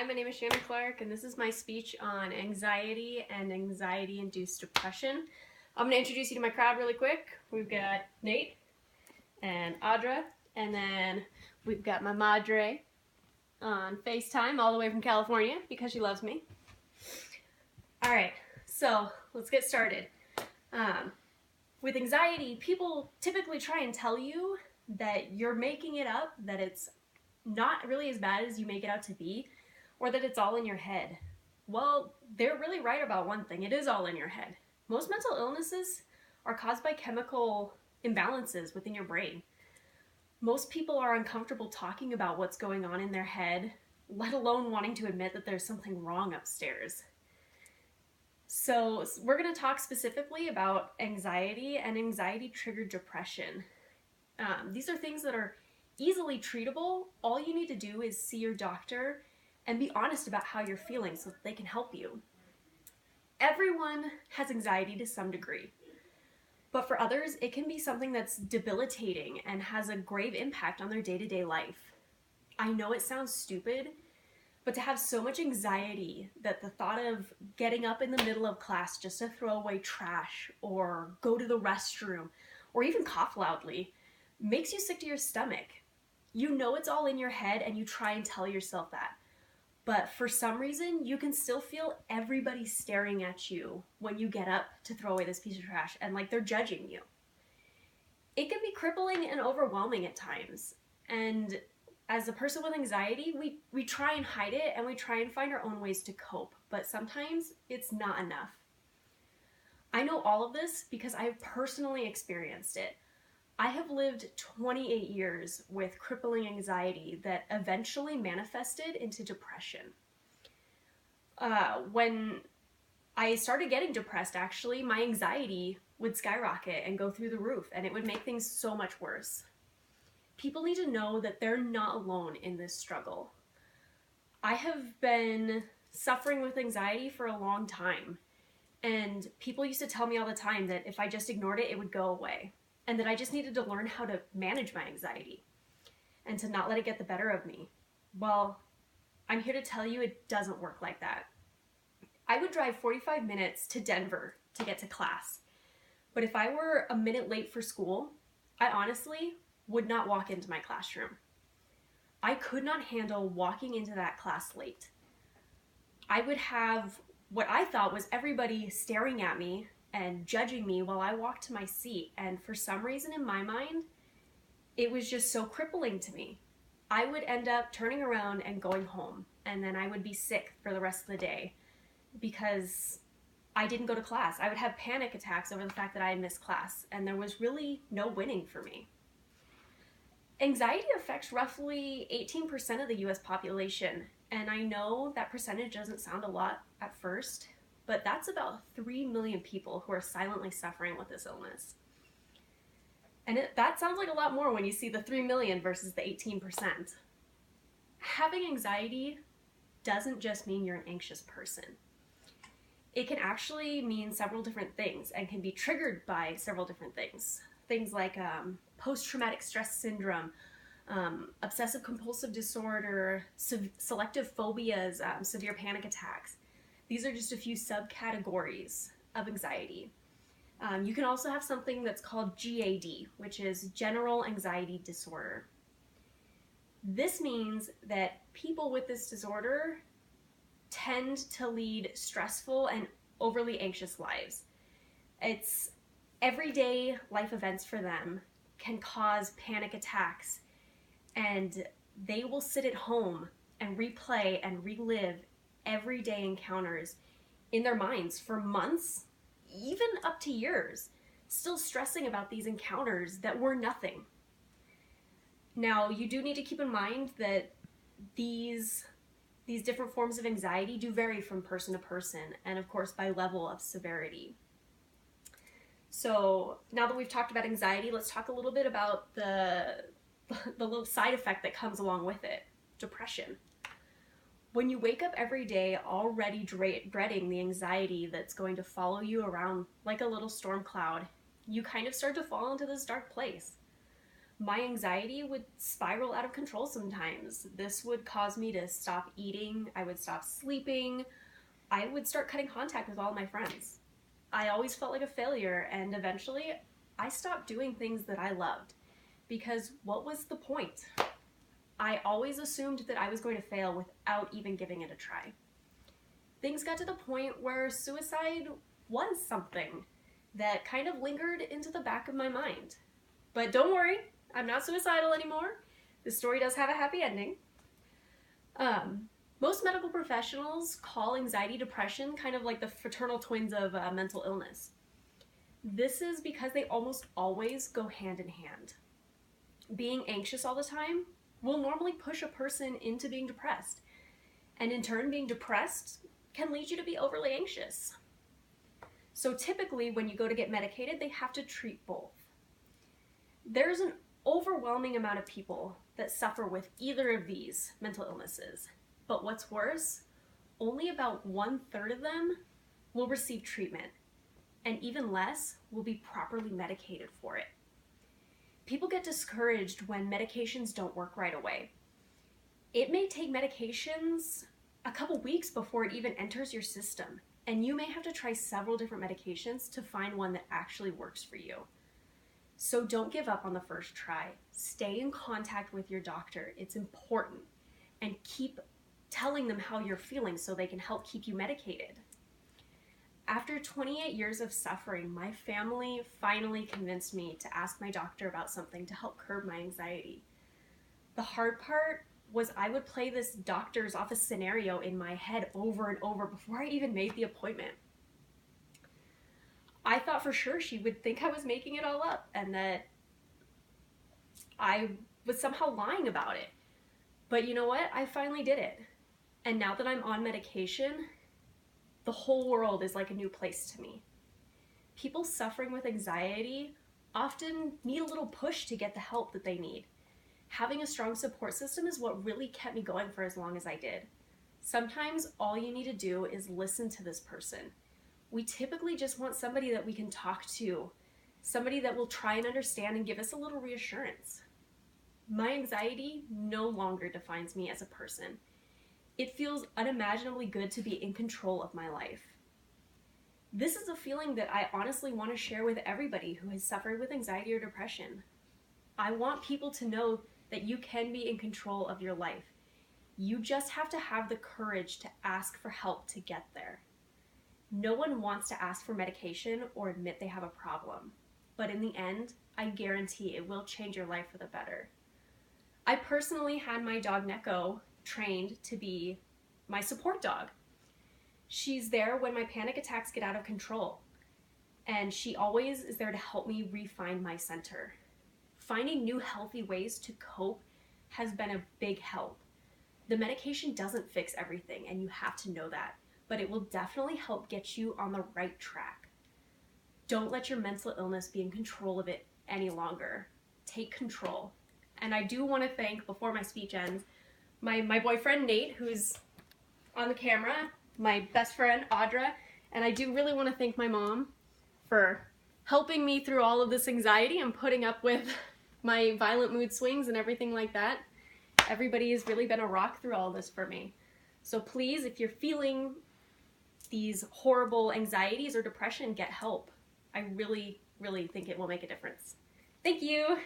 my name is Shannon Clark, and this is my speech on anxiety and anxiety-induced depression. I'm going to introduce you to my crowd really quick. We've got Nate and Audra, and then we've got my madre on FaceTime all the way from California because she loves me. All right, so let's get started. With anxiety, people typically try and tell you that you're making it up, that it's not really as bad as you make it out to be, or that it's all in your head. Well, they're really right about one thing. It is all in your head. Most mental illnesses are caused by chemical imbalances within your brain. Most people are uncomfortable talking about what's going on in their head, let alone wanting to admit that there's something wrong upstairs. So we're going to talk specifically about anxiety and anxiety-triggered depression. These are things that are easily treatable. All you need to do is see your doctor and be honest about how you're feeling so that they can help you. Everyone has anxiety to some degree, but for others, it can be something that's debilitating and has a grave impact on their day-to-day life. I know it sounds stupid, but to have so much anxiety that the thought of getting up in the middle of class just to throw away trash or go to the restroom or even cough loudly makes you sick to your stomach. You know it's all in your head and you try and tell yourself that. But for some reason, you can still feel everybody staring at you when you get up to throw away this piece of trash and like they're judging you. It can be crippling and overwhelming at times. And as a person with anxiety, we try and hide it and we try and find our own ways to cope, but sometimes it's not enough. I know all of this because I've personally experienced it. I have lived 28 years with crippling anxiety that eventually manifested into depression. When I started getting depressed, actually, my anxiety would skyrocket and go through the roof, and it would make things so much worse. People need to know that they're not alone in this struggle. I have been suffering with anxiety for a long time, and people used to tell me all the time that if I just ignored it, it would go away, and that I just needed to learn how to manage my anxiety and to not let it get the better of me. Well, I'm here to tell you it doesn't work like that. I would drive 45 minutes to Denver to get to class, but if I were a minute late for school, I honestly would not walk into my classroom. I could not handle walking into that class late. I would have what I thought was everybody staring at me and judging me while I walked to my seat, and for some reason in my mind, it was just so crippling to me. I would end up turning around and going home, and then I would be sick for the rest of the day because I didn't go to class. I would have panic attacks over the fact that I had missed class, and there was really no winning for me. Anxiety affects roughly 18% of the US population, and I know that percentage doesn't sound a lot at first, but that's about 3 million people who are silently suffering with this illness. And that sounds like a lot more when you see the 3 million versus the 18%. Having anxiety doesn't just mean you're an anxious person. It can actually mean several different things and can be triggered by several different things. Things like post-traumatic stress syndrome, obsessive compulsive disorder, selective phobias, severe panic attacks. These are just a few subcategories of anxiety. You can also have something that's called GAD, which is general anxiety disorder. This means that people with this disorder tend to lead stressful and overly anxious lives. It's everyday life events for them can cause panic attacks, and they will sit at home and replay and relive everyday encounters in their minds for months, even up to years, still stressing about these encounters that were nothing. Now, you do need to keep in mind that these different forms of anxiety do vary from person to person, and of course by level of severity. So now that we've talked about anxiety, let's talk a little bit about the little side effect that comes along with it, depression. When you wake up every day already dreading the anxiety that's going to follow you around like a little storm cloud, you kind of start to fall into this dark place. My anxiety would spiral out of control sometimes. This would cause me to stop eating, I would stop sleeping, I would start cutting contact with all my friends. I always felt like a failure, and eventually I stopped doing things that I loved. Because what was the point? I always assumed that I was going to fail without even giving it a try. Things got to the point where suicide was something that kind of lingered into the back of my mind. But don't worry, I'm not suicidal anymore. The story does have a happy ending. Most medical professionals call anxiety depression kind of like the fraternal twins of mental illness. This is because they almost always go hand in hand. Being anxious all the time will normally push a person into being depressed. And in turn, being depressed can lead you to be overly anxious. So typically, when you go to get medicated, they have to treat both. There's an overwhelming amount of people that suffer with either of these mental illnesses. But what's worse, only about 1/3 of them will receive treatment, and even less will be properly medicated for it. People get discouraged when medications don't work right away. It may take medications a couple weeks before it even enters your system, and you may have to try several different medications to find one that actually works for you. So don't give up on the first try. Stay in contact with your doctor. It's important. And keep telling them how you're feeling so they can help keep you medicated. After 28 years of suffering, my family finally convinced me to ask my doctor about something to help curb my anxiety. The hard part was I would play this doctor's office scenario in my head over and over before I even made the appointment. I thought for sure she would think I was making it all up and that I was somehow lying about it. But you know what? I finally did it. And now that I'm on medication, the whole world is like a new place to me. People suffering with anxiety often need a little push to get the help that they need. Having a strong support system is what really kept me going for as long as I did. Sometimes all you need to do is listen to this person. We typically just want somebody that we can talk to, somebody that will try and understand and give us a little reassurance. My anxiety no longer defines me as a person. It feels unimaginably good to be in control of my life. This is a feeling that I honestly want to share with everybody who has suffered with anxiety or depression. I want people to know that you can be in control of your life. You just have to have the courage to ask for help to get there. No one wants to ask for medication or admit they have a problem. But in the end, I guarantee it will change your life for the better. I personally had my dog Neko trained to be my support dog. She's there when my panic attacks get out of control. And she always is there to help me refine my center. Finding new healthy ways to cope has been a big help. The medication doesn't fix everything, and you have to know that, but it will definitely help get you on the right track. Don't let your mental illness be in control of it any longer. Take control. And I do want to thank, before my speech ends, my boyfriend Nate, who's on the camera, my best friend Audra, and I do really want to thank my mom for helping me through all of this anxiety and putting up with my violent mood swings and everything like that. Everybody has really been a rock through all this for me. So please, if you're feeling these horrible anxieties or depression, get help. I really, really think it will make a difference. Thank you.